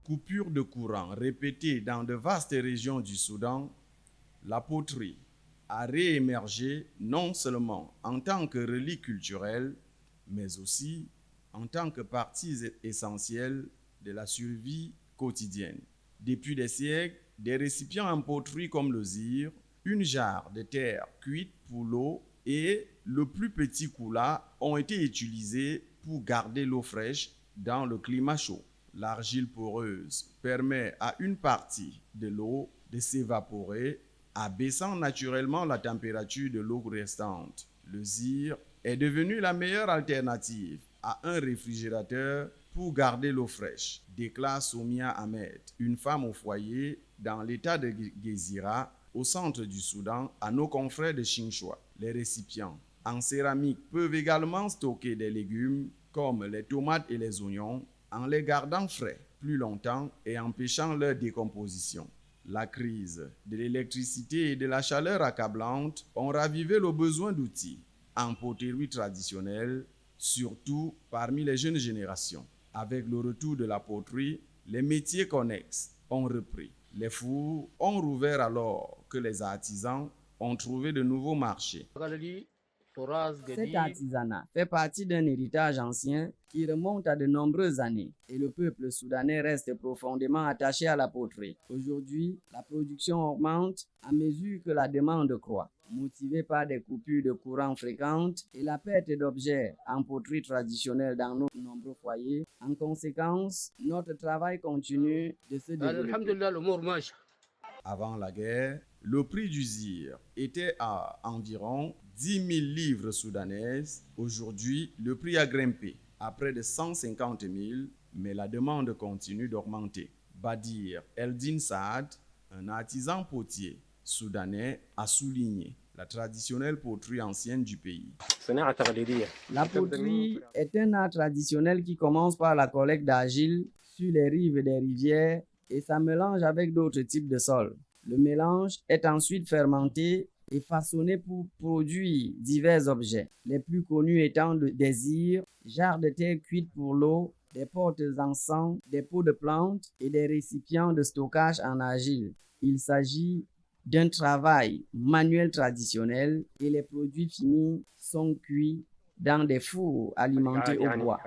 coupures de courant répétées dans de vastes régions du Soudan, la poterie a réémergé non seulement en tant que relique culturelle, mais aussi en tant que partie essentielle de la survie quotidienne. Depuis des siècles, des récipients en poterie comme le zir, une jarre de terre cuite pour l'eau et le plus petit koula ont été utilisés pour garder l'eau fraîche dans le climat chaud. L'argile poreuse permet à une partie de l'eau de s'évaporer, abaissant naturellement la température de l'eau restante. Le zir est devenu la meilleure alternative à un réfrigérateur pour garder l'eau fraîche, déclare Soumia Ahmed, une femme au foyer dans l'état de Gezira, au centre du Soudan, à nos confrères de Chinchua. Les récipients en céramique peuvent également stocker des légumes comme les tomates et les oignons en les gardant frais plus longtemps et empêchant leur décomposition. La crise de l'électricité et de la chaleur accablante ont ravivé le besoin d'outils en poterie traditionnelle, surtout parmi les jeunes générations. Avec le retour de la poterie, les métiers connexes ont repris. Les fours ont rouvert alors que les artisans ont trouvé de nouveaux marchés. Cet artisanat fait partie d'un héritage ancien qui remonte à de nombreuses années et le peuple soudanais reste profondément attaché à la poterie. Aujourd'hui, la production augmente à mesure que la demande croît, motivée par des coupures de courant fréquentes et la perte d'objets en poterie traditionnelle dans nos nombreux foyers. En conséquence, notre travail continue de se développer. Avant la guerre, le prix du zir était à environ 10 000 livres soudanaises. Aujourd'hui, le prix a grimpé à près de 150 000, mais la demande continue d'augmenter. Badir Eldin Saad, un artisan potier soudanais, a souligné la traditionnelle poterie ancienne du pays. La poterie est un art traditionnel qui commence par la collecte d'argile sur les rives des rivières et ça mélange avec d'autres types de sols. Le mélange est ensuite fermenté et façonné pour produire divers objets, les plus connus étant des zirs, jarres de terre cuite pour l'eau, des portes encens, des pots de plantes et des récipients de stockage en argile. Il s'agit d'un travail manuel traditionnel et les produits finis sont cuits dans des fours alimentés au bois.